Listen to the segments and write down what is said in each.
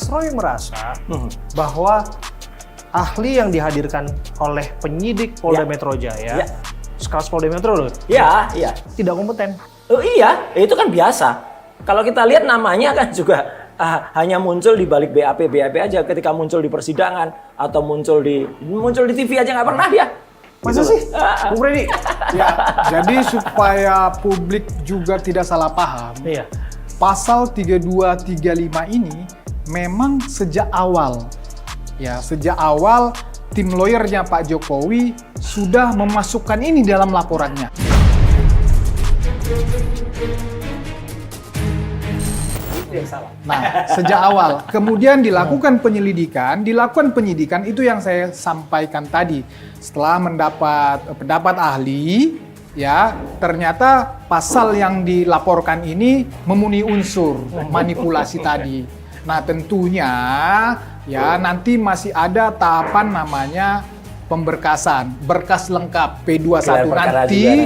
Roy merasa bahwa ahli yang dihadirkan oleh penyidik Polda Metro Jaya, sekelas Polda Metro loh, tidak kompeten. Oh iya, itu kan biasa. Kalau kita lihat namanya kan juga hanya muncul di balik BAP aja ketika muncul di persidangan atau muncul di TV aja nggak pernah dia. Masa sih? Bung Freddy? Ya, jadi supaya publik juga tidak salah paham, pasal 3235 ini memang sejak awal tim lawyernya Pak Jokowi sudah memasukkan ini dalam laporannya. Nah, sejak awal. Kemudian dilakukan penyidikan itu yang saya sampaikan tadi. Setelah mendapat pendapat ahli, ternyata pasal yang dilaporkan ini memenuhi unsur manipulasi tadi. Nah, tentunya nanti masih ada tahapan namanya pemberkasan, berkas lengkap P21 nanti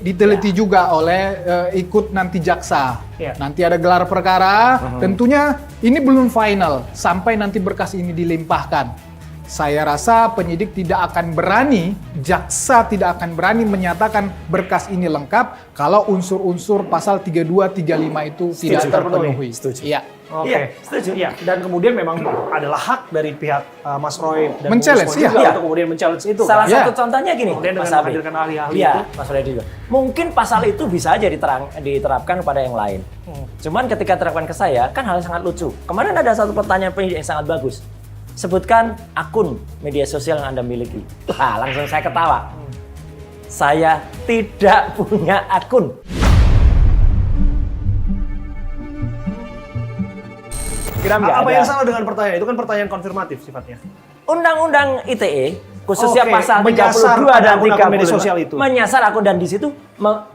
diteliti juga oleh ikut nanti jaksa. Nanti ada gelar perkara, tentunya ini belum final sampai nanti berkas ini dilimpahkan. Saya rasa penyidik tidak akan berani, jaksa tidak akan berani menyatakan berkas ini lengkap kalau unsur-unsur pasal 3235 itu tidak terpenuhi. Iya. Oke, setuju. Iya, dan kemudian memang adalah hak dari pihak Mas Roy dan men-challenge untuk kemudian men-challenge itu. Salah satu contohnya gini, kemudian dengan Mas Abi. menghadirkan ahli-ahli Iya, itu. Mas Freddy juga. Mungkin pasal itu bisa aja diterapkan kepada yang lain. Cuman ketika diterapkan ke saya, kan hal yang sangat lucu. Kemarin ada satu pertanyaan penyidik yang sangat bagus. Sebutkan akun media sosial yang Anda miliki. Langsung saya ketawa. Saya tidak punya akun. Apa yang salah dengan pertanyaan? Itu kan pertanyaan konfirmatif sifatnya. Undang-undang ITE khususnya pasal 32 dan 35 menyasar akun, dan di situ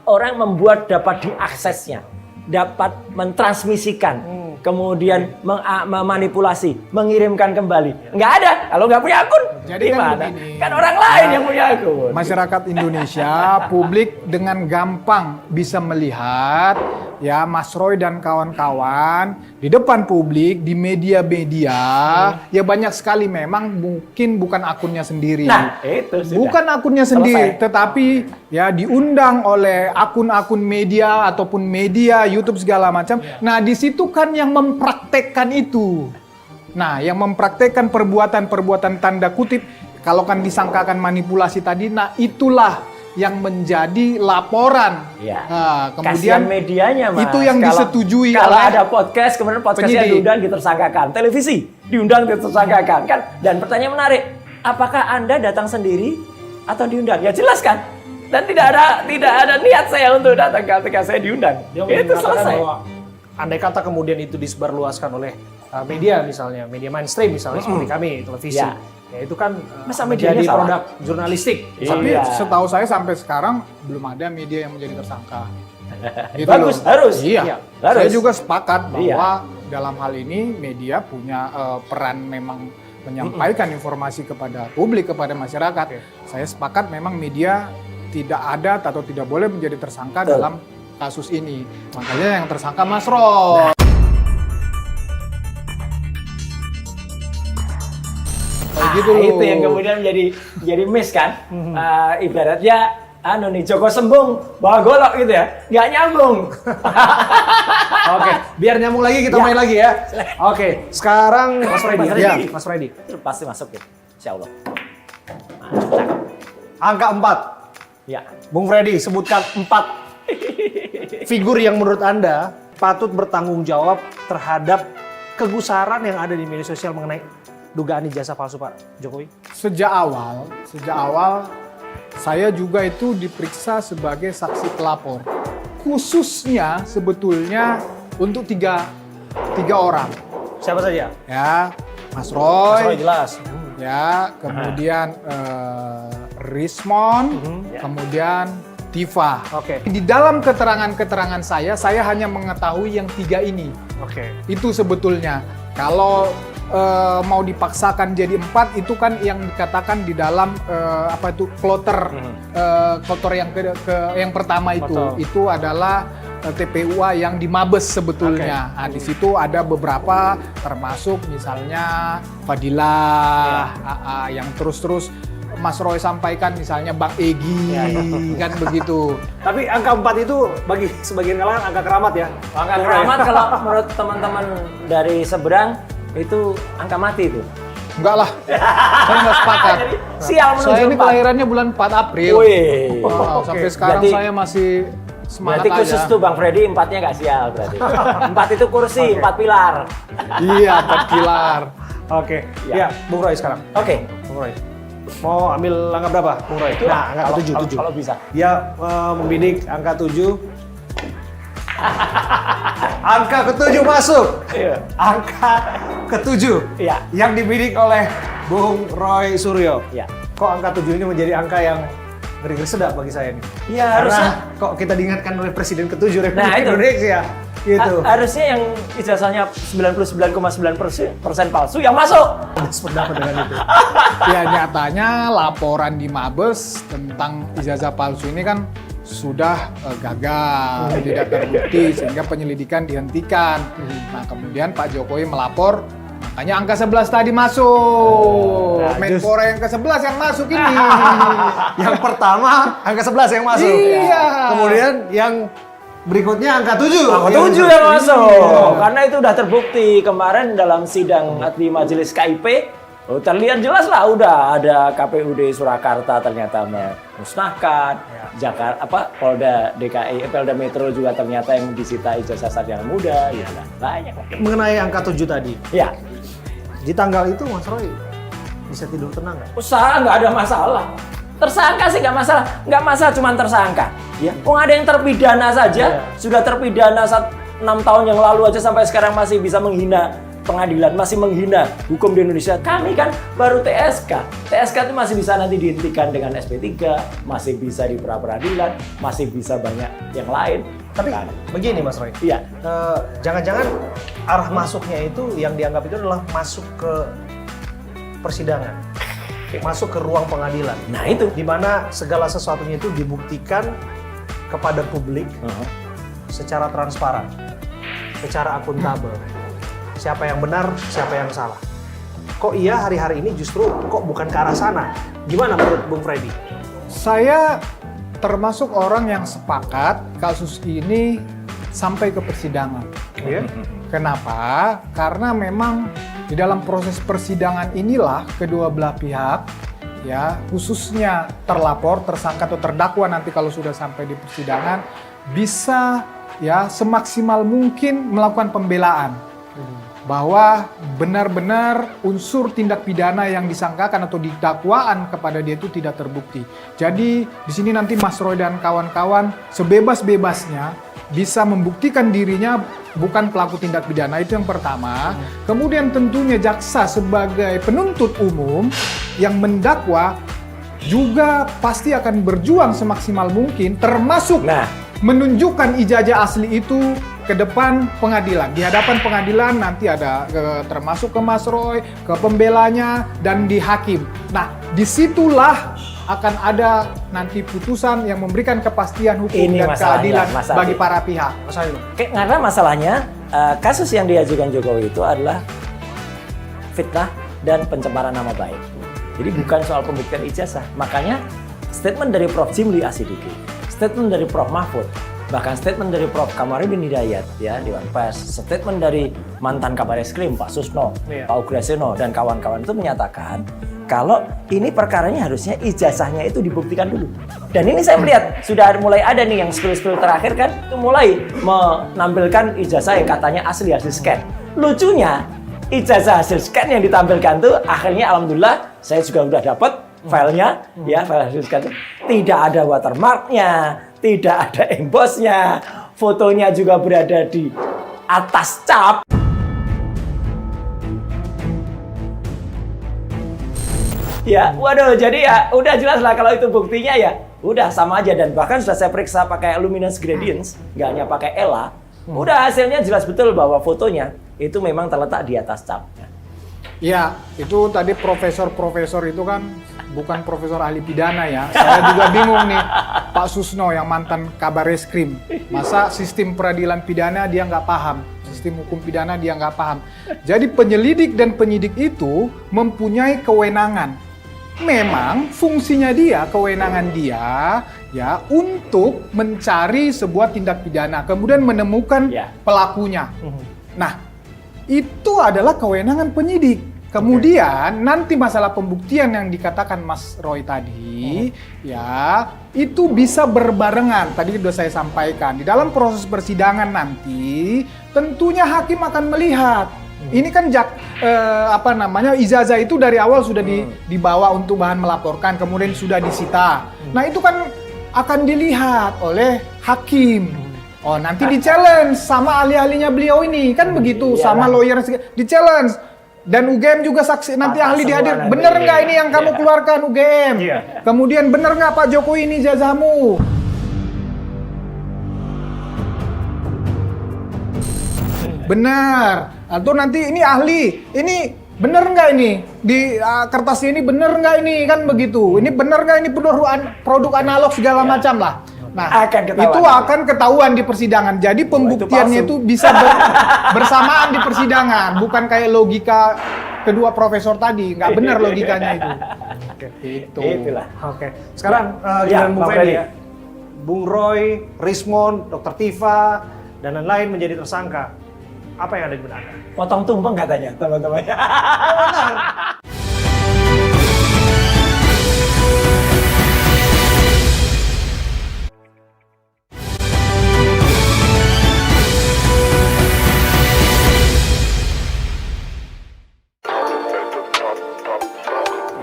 orang membuat dapat diaksesnya, dapat mentransmisikan, kemudian memanipulasi, mengirimkan kembali. Nggak ada kalau nggak punya akun. Jadi gimana? Kan orang lain yang punya akun. Masyarakat Indonesia, publik dengan gampang bisa melihat Mas Roy dan kawan-kawan di depan publik, di media-media, banyak sekali memang mungkin bukan akunnya sendiri. Nah, itu sudah. Bukan akunnya sendiri, tetapi diundang oleh akun-akun media ataupun media YouTube segala macam. Nah, di situ kan yang mempraktekkan itu. Nah, yang mempraktekkan perbuatan-perbuatan tanda kutip, kalau kan disangkakan manipulasi tadi, nah itulah yang menjadi laporan. Nah, kemudian medianya, Mas. Itu yang disetujui kalau oleh ada podcast, kemudian podcastnya diundang ditersangkakan, televisi diundang ditersangkakan, kan? Dan pertanyaan menarik, apakah Anda datang sendiri atau diundang? Ya jelas kan? Dan tidak ada niat saya untuk datang ketika saya diundang. Itu selesai. Bahwa andai kata kemudian itu disebarluaskan oleh media misalnya, media mainstream misalnya seperti kami, televisi. Ya itu kan menjadi produk jurnalistik. Tapi setahu saya sampai sekarang belum ada media yang menjadi tersangka. Bagus, harus. Iya. Saya juga sepakat bahwa dalam hal ini media punya peran memang menyampaikan informasi kepada publik, kepada masyarakat. Saya sepakat memang media tidak ada atau tidak boleh menjadi tersangka dalam kasus ini. Makanya yang tersangka Mas Roy. Gitu loh. Itu yang kemudian jadi miss kan. Ibaratnya Joko Sembung bawa golok gitu ya, nggak nyambung. Oke, biar nyambung lagi kita main lagi ya. Oke, sekarang Mas Freddy. Mas Freddy. Pasti masuk ya, insya Allah. Angka 4. Ya. Bung Freddy, sebutkan 4 figur yang menurut Anda patut bertanggung jawab terhadap kegusaran yang ada di media sosial mengenai dugaan ijazah palsu Pak Jokowi. Sejak awal saya juga itu diperiksa sebagai saksi pelapor. Khususnya sebetulnya untuk tiga orang. Siapa saja? Ya, Mas Roy. Mas Roy jelas. Ya, kemudian Rismon, kemudian Tifa. Oke. Di dalam keterangan-keterangan saya hanya mengetahui yang 3 ini. Oke. Itu sebetulnya. Kalau mau dipaksakan jadi 4 itu kan yang dikatakan di dalam kloter yang pertama itu adalah TPUA yang di Mabes sebetulnya. Nah, di situ ada beberapa termasuk misalnya Fadilah, yang terus-terus Mas Roy sampaikan misalnya Bang Egi, kan begitu. Tapi angka 4 itu bagi sebagian kalangan angka keramat ya. Angka keramat kalau menurut teman-teman dari seberang itu angka mati itu. Enggak lah, saya nggak sepakat. Sial menuju Saya ini 4. kelahirannya bulan 4 April. Wih. Sampai sekarang Berarti- saya masih semangat Berarti khusus aja. tuh Bang Freddy 4-nya nggak sial berarti. 4 itu kursi, 4 pilar. Iya, 4 pilar. Oke. Ya, Bung Roy sekarang. Oke. Bung Roy. Mau ambil angka berapa, Bung Roy? Nah, angka Kalau- ke-7. kalau- kalau bisa. Dia membidik angka 7. Angka ke-7 masuk. Iya. Angka ke-7. Iya. Yang dibidik oleh Bung Roy Suryo. Iya. Kok angka 7 ini menjadi angka yang ngeri-ngeri sedap bagi saya nih? Iya, Karena harusnya. kok kita diingatkan oleh Presiden ke-7 Republik Nah, itu. Indonesia. Gitu. Harusnya yang ijazahnya 99,9% palsu yang masuk. Ada sependapat dengan itu. Ya nyatanya laporan di Mabes tentang ijazah palsu ini kan sudah gagal, tidak terbukti sehingga penyelidikan dihentikan. Nah kemudian Pak Jokowi melapor, makanya angka 11 tadi masuk. Nah, Menpora yang ke-11 yang masuk ini. Yang pertama angka 11 yang masuk. Iya. Kemudian yang berikutnya angka 7. Angka 7 yang masuk. Karena itu udah terbukti kemarin dalam sidang di Majelis KIP. Terlihat jelas lah udah ada KPUD Surakarta ternyata memusnahkan, Jakarta Polda DKI, Polda Metro juga ternyata yang disita ijazah sarjana muda, ya banyak lah. Mengenai angka 7 tadi, Ya, di tanggal itu Mas Roy bisa tidur tenang nggak? usaha nggak ada masalah. Tersangka sih nggak masalah, cuman tersangka. Ya, ada yang terpidana saja, sudah terpidana 6 tahun yang lalu aja sampai sekarang masih bisa menghina pengadilan, masih menghina hukum di Indonesia. Kami kan baru TSK. TSK itu masih bisa nanti dihentikan dengan SP3, masih bisa di pra-peradilan, masih bisa banyak yang lain. Tapi Kan. begini Mas Roy, Iya. jangan-jangan arah masuknya itu yang dianggap itu adalah masuk ke persidangan, masuk ke ruang pengadilan, Nah itu. di mana segala sesuatunya itu dibuktikan kepada publik secara transparan, secara akuntabel. Siapa yang benar, siapa yang salah. Kok iya hari-hari ini justru kok bukan ke arah sana? Gimana menurut Bung Freddy? Saya termasuk orang yang sepakat kasus ini sampai ke persidangan. Ya? Kenapa? Karena memang di dalam proses persidangan inilah kedua belah pihak, ya khususnya terlapor, tersangka atau terdakwa nanti kalau sudah sampai di persidangan bisa ya semaksimal mungkin melakukan pembelaan bahwa benar-benar unsur tindak pidana yang disangkakan atau didakwaan kepada dia itu tidak terbukti. Jadi di sini nanti Mas Roy dan kawan-kawan sebebas-bebasnya bisa membuktikan dirinya bukan pelaku tindak pidana, itu yang pertama. Kemudian tentunya jaksa sebagai penuntut umum yang mendakwa juga pasti akan berjuang semaksimal mungkin termasuk menunjukkan ijazah asli itu ke depan pengadilan. Di hadapan pengadilan nanti ada termasuk ke Mas Roy, ke pembelanya, dan di hakim. Nah, disitulah akan ada nanti putusan yang memberikan kepastian hukum Ini dan masalahnya, keadilan Mas bagi Adi. para pihak. Karena masalahnya kasus yang diajukan Jokowi itu adalah fitnah dan pencemaran nama baik. Jadi bukan soal pembuktian ijazah. Makanya statement dari Prof. Jimli Asidiki, statement dari Prof. Mahfud, bahkan statement dari Prof. Kamarudin Hidayat ya Dewan Pers, statement dari mantan Kabar Eskrim Pak Susno, Pak Ugraseno dan kawan-kawan itu menyatakan kalau ini perkaranya harusnya ijazahnya itu dibuktikan dulu. Dan ini saya melihat sudah mulai ada nih yang spill terakhir kan itu mulai menampilkan ijazah yang katanya asli hasil scan. Lucunya ijazah hasil scan yang ditampilkan tuh akhirnya alhamdulillah saya juga udah dapat filenya ya, file hasil scan itu tidak ada watermarknya, tidak ada embossnya, fotonya juga berada di atas cap. Ya, waduh, jadi ya udah jelas lah kalau itu buktinya ya udah sama aja, dan bahkan sudah saya periksa pakai luminance gradients, nggak hanya pakai ELA, udah hasilnya jelas betul bahwa fotonya itu memang terletak di atas cap. Ya, itu tadi profesor-profesor itu kan bukan profesor ahli pidana ya. Saya juga bingung nih, Pak Susno yang mantan Kabar Eskrim. Masa sistem peradilan pidana dia nggak paham, sistem hukum pidana dia nggak paham. Jadi penyelidik dan penyidik itu mempunyai kewenangan. Memang fungsinya dia, kewenangan dia ya untuk mencari sebuah tindak pidana, kemudian menemukan pelakunya. Nah, itu adalah kewenangan penyidik. Kemudian nanti masalah pembuktian yang dikatakan Mas Roy tadi, ya itu bisa berbarengan. Tadi sudah saya sampaikan di dalam proses persidangan nanti, tentunya hakim akan melihat. Ini kan ijazah itu dari awal sudah dibawa untuk bahan melaporkan, kemudian sudah disita. Nah itu kan akan dilihat oleh hakim. Oh nanti di-challenge sama ahli-ahlinya beliau ini, kan begitu, sama lawyer di-challenge. Dan UGM juga saksi, nanti ahli dihadir. Bener nggak ini yang kamu keluarkan UGM? Kemudian bener nggak Pak Jokowi ini ijazahmu? Benar. Atau nanti ini ahli, ini bener nggak ini? Di kertas ini bener nggak ini? Kan begitu. Ini bener nggak ini produk analog segala macam lah. Nah, itu akan ketahuan di persidangan. Jadi pembuktiannya itu bisa bersamaan di persidangan, bukan kayak logika kedua profesor tadi. Nggak benar logikanya itu. Itulah. Oke. Sekarang giliran Bung Freddy ya. Bung Roy, Rismond, Dr. Tifa, dan lain-lain menjadi tersangka. Apa yang ada di benak Anda? Potong tumpeng katanya, teman-teman.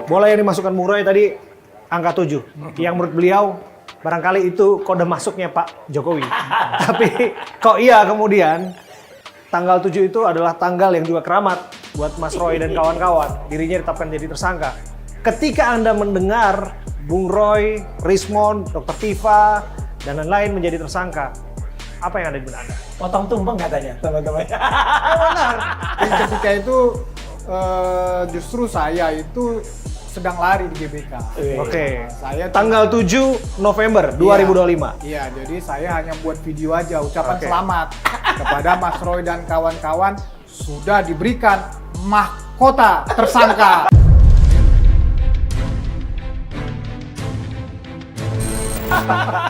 Bola yang dimasukkan Bung Roy tadi angka 7. Yang menurut beliau barangkali itu kode masuknya Pak Jokowi. Tapi kok iya kemudian tanggal 7 itu adalah tanggal yang juga keramat buat Mas Roy dan kawan-kawan. Dirinya ditetapkan jadi tersangka. Ketika Anda mendengar Bung Roy, Rismond, Dr. Tifa, dan lain-lain menjadi tersangka, apa yang ada di benak Anda? Potong tumpeng katanya, teman-teman. Benar. Ketika itu justru saya itu sedang lari di GBK. Oke. Saya tanggal 7 November 2025. Iya, jadi saya hanya buat video aja ucapan selamat kepada Mas Roy dan kawan-kawan sudah diberikan mahkota tersangka.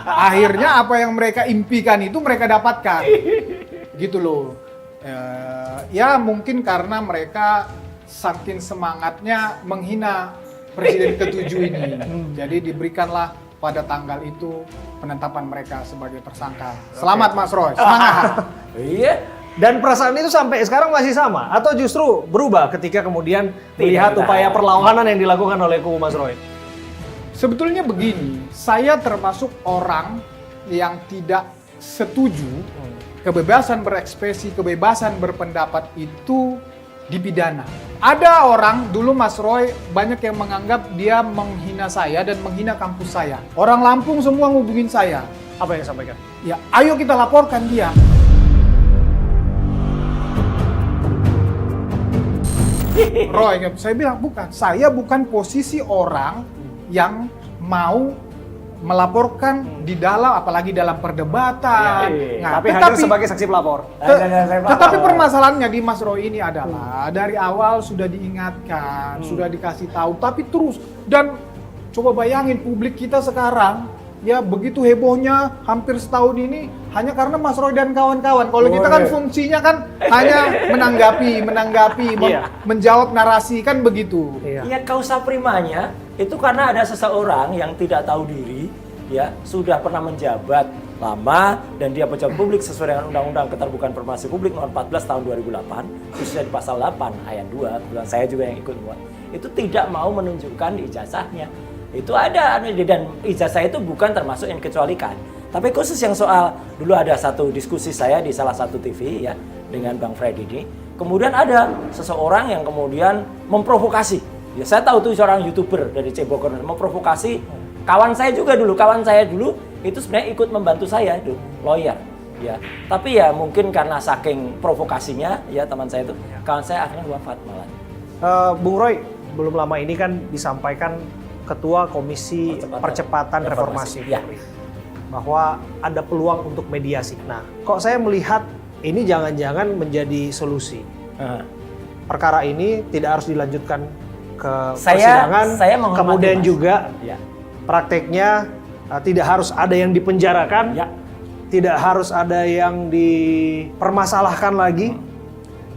Akhirnya apa yang mereka impikan itu mereka dapatkan. Gitu loh. Ya mungkin karena mereka saking semangatnya menghina Presiden ke-7 ini. Jadi diberikanlah pada tanggal itu penetapan mereka sebagai tersangka. Selamat Mas Roy, semangat. Iya. Dan perasaan itu sampai sekarang masih sama atau justru berubah ketika kemudian melihat upaya perlawanan yang dilakukan oleh kubu Mas Roy? Sebetulnya begini, saya termasuk orang yang tidak setuju kebebasan berekspresi, kebebasan berpendapat itu dipidana. Ada orang, dulu Mas Roy banyak yang menganggap dia menghina saya dan menghina kampus saya. Orang Lampung semua ngubungin saya. Apa yang disampaikan? Ya, ayo kita laporkan dia. Roy, saya bilang bukan. Saya bukan posisi orang yang mau melaporkan di dalam, apalagi dalam perdebatan. Nah, tapi hadir sebagai saksi pelapor. Tetapi permasalahannya di Mas Roy ini adalah dari awal sudah diingatkan, sudah dikasih tahu, tapi terus. Dan coba bayangin publik kita sekarang, ya begitu hebohnya hampir setahun ini hanya karena Mas Roy dan kawan-kawan. Kalau kita kan fungsinya kan hanya menanggapi, menjawab narasi kan begitu. Iya, kausa primanya itu karena ada seseorang yang tidak tahu diri, ya sudah pernah menjabat lama dan dia pejabat publik sesuai dengan Undang-Undang Keterbukaan Informasi Publik Nomor 14 Tahun 2008, khususnya di pasal 8 ayat 2, kebetulan saya juga yang ikut buat. Itu tidak mau menunjukkan ijazahnya. Itu ada, dan ijazah itu bukan termasuk yang dikecualikan. Tapi khusus yang soal, dulu ada satu diskusi saya di salah satu TV ya dengan Bang Freddy ini. Kemudian ada seseorang yang kemudian memprovokasi. Ya saya tahu tuh seorang YouTuber dari Cebogor memprovokasi kawan saya dulu itu sebenarnya ikut membantu saya itu lawyer ya. Tapi ya mungkin karena saking provokasinya ya teman saya itu, kawan saya akhirnya wafat malah. Bung Roy, belum lama ini kan disampaikan Ketua Komisi Percepatan Reformasi Ya. Polri bahwa ada peluang untuk mediasi. Nah, kok saya melihat ini jangan-jangan menjadi solusi. Perkara ini tidak harus dilanjutkan ke persidangan, saya menghormati, kemudian Mas. juga Ya. prakteknya tidak harus ada yang dipenjarakan, Ya. tidak harus ada yang dipermasalahkan lagi,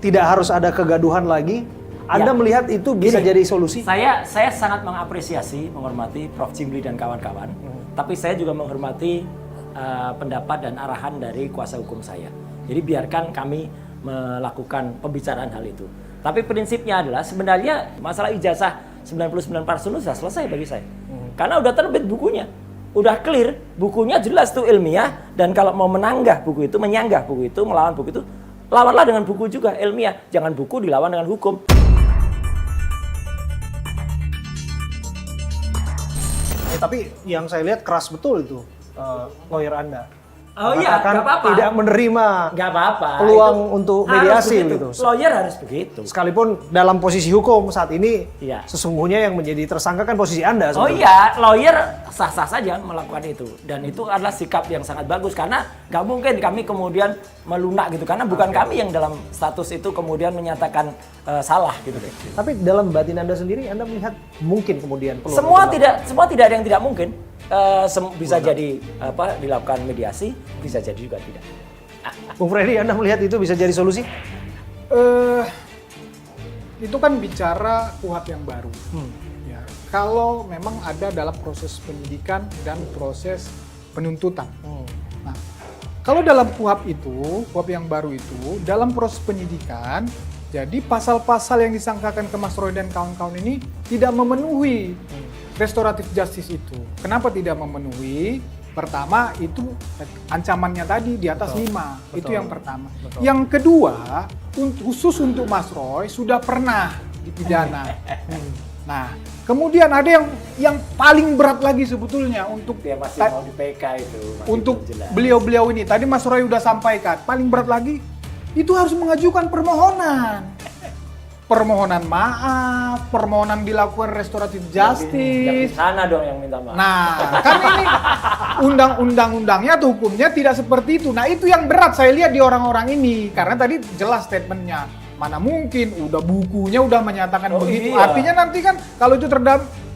tidak harus ada kegaduhan lagi. Anda Ya. melihat itu bisa Gini, jadi solusi? Saya sangat mengapresiasi, menghormati Prof. Jimli dan kawan-kawan. Tapi saya juga menghormati pendapat dan arahan dari kuasa hukum saya. Jadi biarkan kami melakukan pembicaraan hal itu. Tapi prinsipnya adalah sebenarnya masalah ijazah 99% sudah selesai bagi saya. Karena udah terbit bukunya. Udah clear, bukunya jelas tuh ilmiah, dan kalau mau menyanggah buku itu, melawan buku itu, lawanlah dengan buku juga ilmiah. Jangan buku dilawan dengan hukum. Tapi yang saya lihat keras betul itu lawyer Anda. Oh iya, Mengatakan nggak apa-apa. tidak menerima Nggak apa-apa. peluang Itu untuk harus mediasi begitu. gitu. Lawyer harus begitu. Sekalipun dalam posisi hukum saat ini, Iya. sesungguhnya yang menjadi tersangka kan posisi Anda. Oh sebetulnya. iya, lawyer sah-sah saja melakukan itu. Dan itu adalah sikap yang sangat bagus. Karena nggak mungkin kami kemudian melunak gitu. Karena bukan kami yang dalam status itu kemudian menyatakan salah gitu. Tapi dalam batin Anda sendiri, Anda melihat mungkin kemudian peluang Semua itu tidak ada yang tidak mungkin. Bisa jadi dilakukan mediasi, bisa jadi juga tidak. Bung Freddy, Anda melihat itu bisa jadi solusi? Itu kan bicara KUHP yang baru. Ya, kalau memang ada dalam proses penyidikan dan proses penuntutan. Nah, kalau dalam KUHP yang baru itu, dalam proses penyidikan, jadi pasal-pasal yang disangkakan ke Mas Roy dan kawan-kawan ini tidak memenuhi restoratif justice itu. Kenapa tidak memenuhi? Pertama, itu ancamannya tadi di atas 5. Itu yang pertama. Betul. Yang kedua, khusus untuk Mas Roy sudah pernah dipidana. Nah, kemudian ada yang paling berat lagi sebetulnya untuk Dia masih mau di PK itu. masih untuk belum jelas. beliau-beliau ini. Tadi Mas Roy udah sampaikan, paling berat lagi itu harus mengajukan permohonan. Permohonan maaf, permohonan dilakukan restoratif Yang justice. di sana dong yang minta maaf. Nah, kan ini undang-undangnya atau hukumnya tidak seperti itu. Nah, itu yang berat saya lihat di orang-orang ini. Karena tadi jelas statementnya. Mana mungkin, udah bukunya udah menyatakan Oh, begitu. iya. Artinya nanti kan kalau itu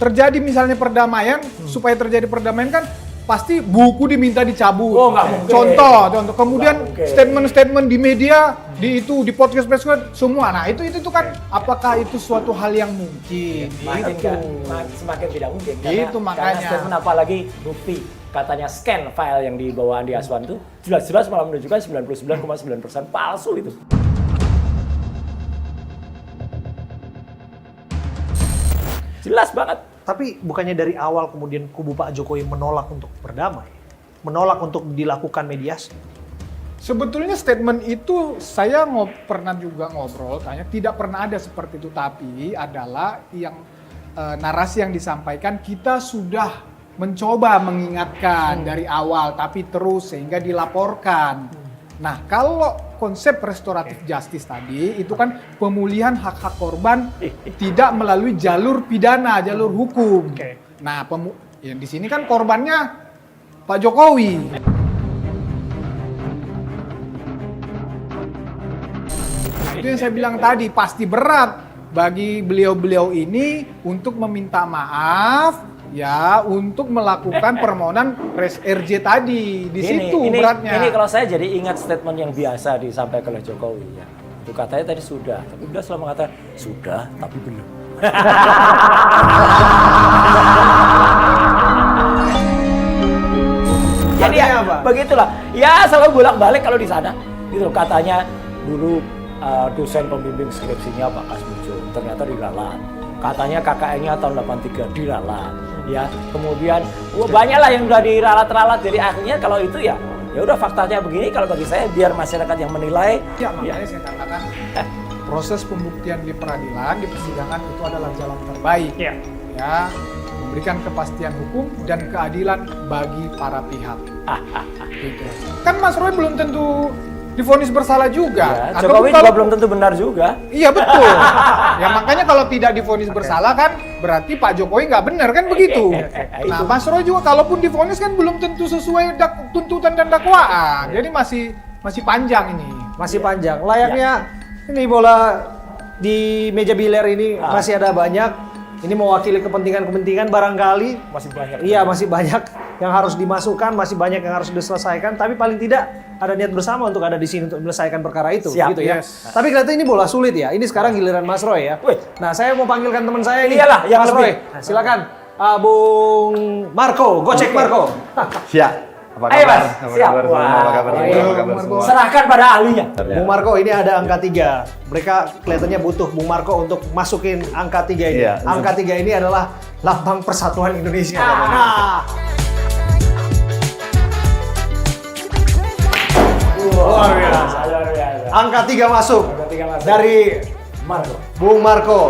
terjadi misalnya perdamaian, supaya terjadi perdamaian kan pasti buku diminta dicabut. Oh, nggak mungkin. Contoh. Kemudian Nggak mungkin. statement-statement di media, di podcast semua. Nah, itu kan apakah itu suatu hal yang mungkin? Makin Gitu. semakin tidak mungkin. Itu makanya. Karena statement apalagi bukti. Katanya scan file yang dibawa Andi Aswan itu jelas-jelas malah menunjukkan 99,9% palsu itu. Jelas banget. Tapi bukannya dari awal kemudian kubu Pak Jokowi menolak untuk berdamai? Menolak untuk dilakukan mediasi? Sebetulnya statement itu saya pernah juga ngobrol, tanya tidak pernah ada seperti itu, tapi adalah yang narasi yang disampaikan kita sudah mencoba mengingatkan dari awal, tapi terus sehingga dilaporkan. Nah, kalau konsep restoratif justice tadi itu kan pemulihan hak-hak korban tidak melalui jalur pidana, jalur hukum. Nah, ya di sini kan korbannya Pak Jokowi. Itu yang saya bilang tadi, pasti berat bagi beliau-beliau ini untuk meminta maaf, ya, untuk melakukan permohonan res RJ tadi. Di situ beratnya. Ini kalau saya jadi ingat statement yang biasa disampaikan oleh Jokowi ya. Itu katanya tadi sudah, tapi udah selalu mengatakan sudah tapi belum. Jadi ya, begitulah. Ya selalu bolak-balik kalau di sana. Gitu katanya dulu dosen pembimbing skripsinya Pak Kasmujo ternyata diralat. Katanya KKN-nya tahun 83 diralat. Ya, kemudian banyaklah yang udah diralat-ralat. Jadi akhirnya kalau itu ya udah faktanya begini. Kalau bagi saya biar masyarakat yang menilai. Ya, makanya saya katakan proses pembuktian di peradilan, di persidangan itu adalah jalan terbaik. Ya. Ya, memberikan kepastian hukum dan keadilan bagi para pihak. Gitu. Kan Mas Roy belum tentu divonis bersalah juga. Ya, Atau Jokowi kalau- juga belum tentu benar juga. Iya betul. Ya makanya kalau tidak divonis bersalah kan berarti Pak Jokowi nggak benar kan begitu. Nah Itu. Mas Roy juga kalaupun divonis kan belum tentu sesuai tuntutan dan dakwaan. Jadi masih panjang ini. Masih panjang. Layaknya ini bola di meja biliar ini masih ada banyak. Ini mewakili kepentingan-kepentingan barangkali. Masih banyak. Iya, masih banyak yang harus dimasukkan, masih banyak yang harus diselesaikan. Tapi paling tidak ada niat bersama untuk ada di sini untuk menyelesaikan perkara itu. Siap, gitu ya. yes. Tapi kelihatan ini bola sulit ya. Ini sekarang giliran Mas Roy ya. Wih. Nah, saya mau panggilkan teman saya ini. Iyalah, yang Mas lebih. Roy. Nah, silakan. Bung Marco, Gocek Marco. Siap. Apa Ayo, kabar? Mas. Apa Siap. kabar semua? Wah. Apa kabar semua? Apa kabar Marco. semua? Serahkan pada ahlinya. Bung Marco, ini ada angka 3. Mereka kelihatannya butuh Bung Marco untuk masukin angka 3 ini. Iya. Angka 3 ini adalah lambang persatuan Indonesia. Ah. Luar biasa. Angka 3 masuk. Angka 3 masuk. Dari Marco. Bung Marco.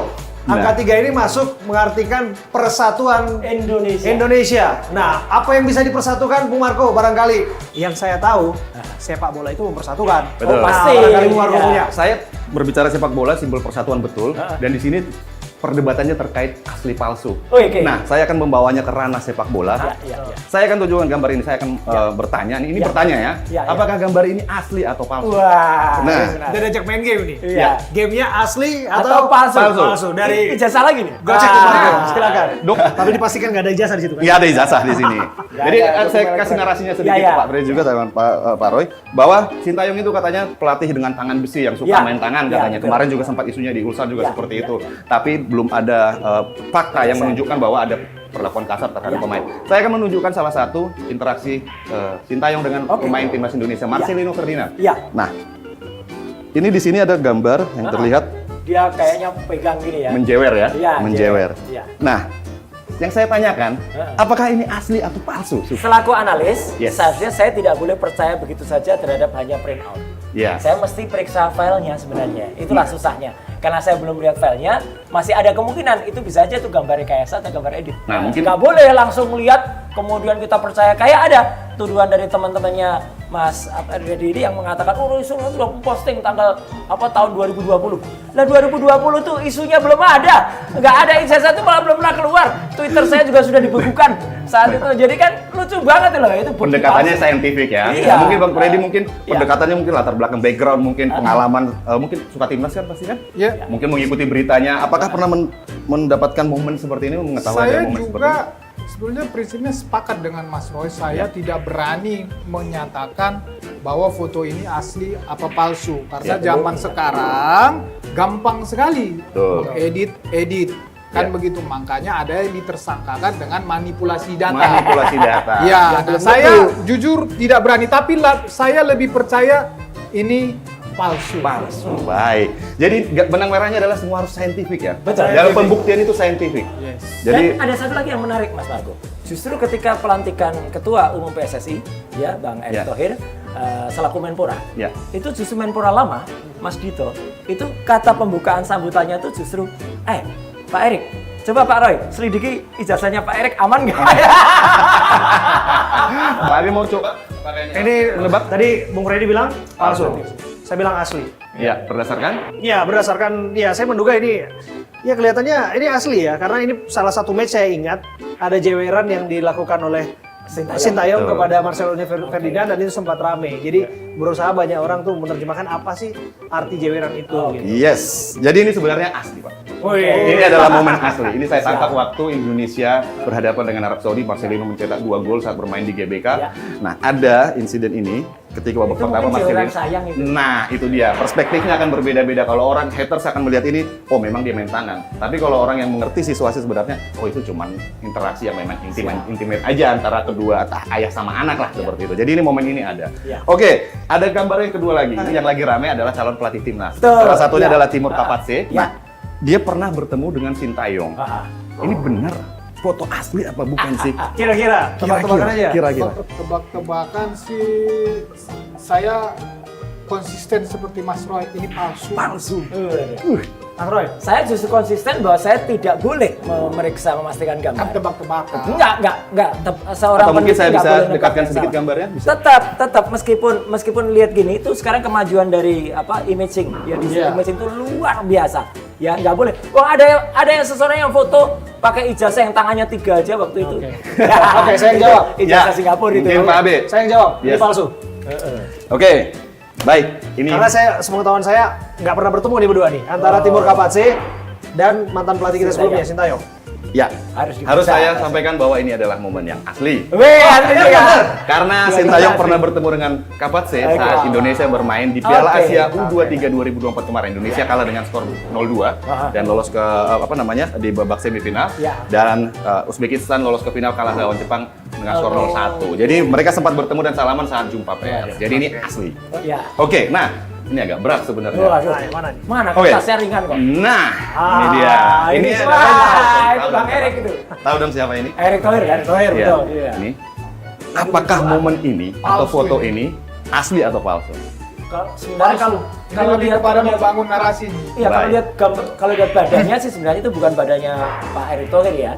Angka Nah. 3 ini masuk mengartikan persatuan Indonesia. Indonesia. Nah, apa yang bisa dipersatukan Bung Marco? Barangkali yang saya tahu, sepak bola itu mempersatukan. Betul. Nah, Pasti. barangkali Bung Marco Iya. punya. Saya berbicara sepak bola simbol persatuan betul dan di sini perdebatannya terkait asli palsu. Oke. Nah, saya akan membawanya ke ranah sepak bola. Iya. Saya akan tunjukkan gambar ini. Saya akan bertanya. Ini Ya. bertanya ya. Ya, ya. Apakah gambar ini asli atau palsu? Wah. Nah. Udah diajak main game nih. Iya. Gamenya asli Atau palsu? Palsu. Dari Ijazah lagi nih. Gocek Ah. Marco. Silakan. Dok. Tapi dipastikan nggak ada ijazah di situ kan? Nggak ada ijazah di sini. Jadi ada, saya dokumen kasih narasinya Ya, sedikit ya. ke Pak Fred juga sama Pak Roy bahwa Sintayong itu katanya pelatih dengan tangan besi yang suka Ya. main tangan Ya, katanya. betul. Kemarin juga sempat isunya di Ulsan juga Ya, seperti ya, itu. ya. Tapi belum ada fakta yang menunjukkan bahwa ada perlakuan kasar terhadap Ya. pemain. Saya akan menunjukkan salah satu interaksi Sintayong dengan Oke. pemain timnas Indonesia, Marcelino Ferdinand. Iya. Nah, ini di sini ada gambar yang terlihat Dia kayaknya pegang gini ya. menjewer ya, Iya, menjewer. iya. Nah, yang saya tanyakan, apakah ini asli atau palsu? Selaku analis, Yes. seharusnya saya tidak boleh percaya begitu saja terhadap hanya print out. Ya. Saya mesti periksa filenya sebenarnya. Itulah susahnya. Karena saya belum lihat filenya, masih ada kemungkinan itu bisa aja itu gambar rekayasa atau gambar edit. Nah, mungkin- nggak boleh langsung lihat kemudian kita percaya. Kayak ada tuduhan dari teman-temannya Mas Deddy ini yang mengatakan, oh isunya sudah posting tanggal tahun 2020. Nah 2020 tuh isunya belum ada, nggak ada ijazah itu malah belum pernah keluar. Twitter saya juga sudah dibekukan saat itu. Jadi kan lucu banget loh itu. bukti Pendekatannya palsu. saintifik ya. Iya. Nah, mungkin Bang Freddy mungkin Iya. pendekatannya mungkin latar belakang background, mungkin pengalaman, mungkin suka timnas kan pasti kan? Ya. Mungkin mengikuti beritanya. Apakah pernah mendapatkan momen seperti ini, mengetahui ada Saya momen seperti juga ini? sebenarnya prinsipnya sepakat dengan Mas Roy. Saya tidak berani menyatakan bahwa foto ini asli apa palsu karena Ya. zaman sekarang gampang sekali Betul. edit kan Ya. begitu, makanya ada yang ditersangkakan dengan manipulasi data. Manipulasi data. Ya, belum saya tentu. jujur tidak berani, tapi saya lebih percaya ini palsu. Palsu. Baik. Jadi benang merahnya adalah semua harus saintifik ya. Betul. Dalam pembuktian itu saintifik. Yes. Jadi Dan ada satu lagi yang menarik Mas Margo. Justru ketika pelantikan Ketua Umum PSSI, ya Bang Erick Ya. Thohir, selaku Menpora, ya. itu justru Menpora lama, Mas Dito, itu kata pembukaan sambutannya itu justru, Pak Erick, coba Pak Roy, selidiki ijazahnya Pak Erick aman nggak? Pak Ari mau coba? Ini menebak tadi Bung Freddy bilang palsu. Saya bilang asli. Ya, berdasarkan? Ya, berdasarkan saya menduga ini ya kelihatannya ini asli ya karena ini salah satu match saya ingat ada jeweran yang dilakukan oleh Sintayong Betul. kepada Marcelo Ferdinand dan itu sempat rame. Jadi berusaha banyak orang tuh menerjemahkan apa sih arti jeweran itu gitu. Yes. Jadi ini sebenarnya asli, Pak. Oh iya. Ini adalah momen asli. Ini saya tangkap waktu Indonesia berhadapan dengan Arab Saudi. Marcelino mencetak 2 gol saat bermain di GBK. Ya. Nah, ada insiden ini ketika babak Itu pertama mungkin jeweran Marcelino. sayang itu. Nah, itu dia. Perspektifnya akan berbeda-beda. Kalau orang haters akan melihat ini, oh memang dia main tangan. Tapi kalau orang yang mengerti situasi sebenarnya, oh itu cuman interaksi yang memang intimate aja antara kedua ayah sama anak lah seperti itu. Jadi ini momen ini ada. Ya. Oke, ada gambar yang kedua lagi. Ini yang lagi rame adalah calon pelatih timnas. Betul. Salah satunya Ya. adalah Timur Kapatse. Ya. Nah, dia pernah bertemu dengan Sintayong. Ah. Ini benar foto asli apa bukan sih? Kira-kira tebak-tebakan aja. Kira-kira. Tebak-tebakan sih saya konsisten seperti Mas Roy, ini palsu. Palsu. Kang Roy. Saya justru konsisten bahwa saya tidak boleh memeriksa memastikan Kan gambar. tebak-tebakan. Enggak. Seorang Atau mungkin peneliti saya nggak bisa boleh nebak dekatkan yang sedikit salah. gambarnya? Bisa. Tetap meskipun lihat gini itu sekarang kemajuan dari imaging ya imaging itu luar biasa. Ya nggak boleh. Wah ada yang seseorang yang foto pakai ijazah yang tangannya 3 aja waktu itu. Oke, saya yang jawab. Ijazah Ya, Singapura itu. mungkin Pak Abe. Saya yang jawab. Ini Yes. palsu. Oke, baik. Ini Karena sepengetahuan saya nggak pernah bertemu nih berdua nih antara Timur Kapatse dan mantan pelatih kita sebelumnya Sintayong. ya Harus harus diperiksa. saya sampaikan bahwa ini adalah momen yang asli. Weh, aneh ya. Karena Iya, Sintayong iya, pernah asli. bertemu dengan Kapatse Oke. saat Indonesia bermain di Piala Oke. Asia U23 2024 kemarin. Indonesia kalah dengan skor 0-2 dan lolos ke di babak semifinal. Ya. Dan Uzbekistan lolos ke final kalah lawan Jepang dengan skor 0-1. Jadi mereka sempat bertemu dan salaman saat jumpa pers. Jadi ini asli. Ya. Oke, nah ini agak berat sebenarnya. Waduh. Nah, yang mana nih? Mana Oke. kertasnya ringan kok. Nah, ini dia. ini adalah- Wah, itu Tahu Bang dong, Erik itu. Tahu dong siapa ini? Erick Thohir kan? Thohir, Iya. betul. Iya. Ini. Apakah momen ini atau Palsu foto ini. ini asli atau palsu? Sebenarnya kalau Ini lebih lihat kepada membangun narasi. Iya, kalau Baik. lihat kalau lihat badannya sih sebenarnya itu bukan badannya Pak Erick Thohir ya.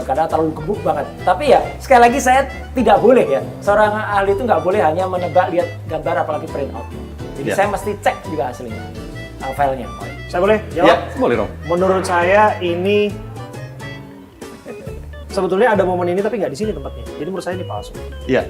Karena terlalu gebuk banget. Tapi ya sekali lagi saya tidak boleh ya. Seorang ahli itu nggak boleh hanya menebak lihat gambar apalagi print out. Jadi Ya. saya mesti cek juga aslinya filenya. Saya boleh jawab? Ya, boleh dong. Menurut saya ini sebetulnya ada momen ini tapi nggak di sini tempatnya. Jadi menurut saya ini palsu. Iya.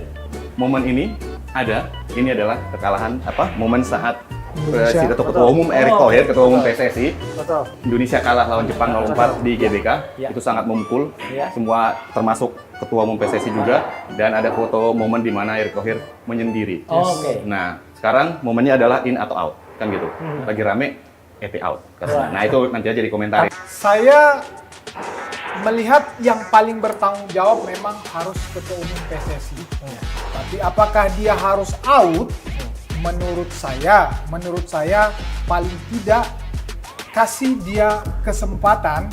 Momen ini ada. Ini adalah kekalahan momen saat Indonesia. Ketua Umum Erick Thohir, Ketua Umum PSSI, Betul. Indonesia kalah lawan Jepang 0-4 di GBK. Ya. Itu sangat memukul. Ya. Semua termasuk Ketua Umum PSSI juga. Dan ada foto momen di mana Erick Thohir menyendiri. Oke. Nah, sekarang momennya adalah in atau out, kan gitu. Lagi rame, ET out. Wah. Nah, itu nanti aja dikomentari. Saya melihat yang paling bertanggung jawab memang harus Ketua Umum PSSI. Tapi apakah dia harus out? Menurut saya paling tidak kasih dia kesempatan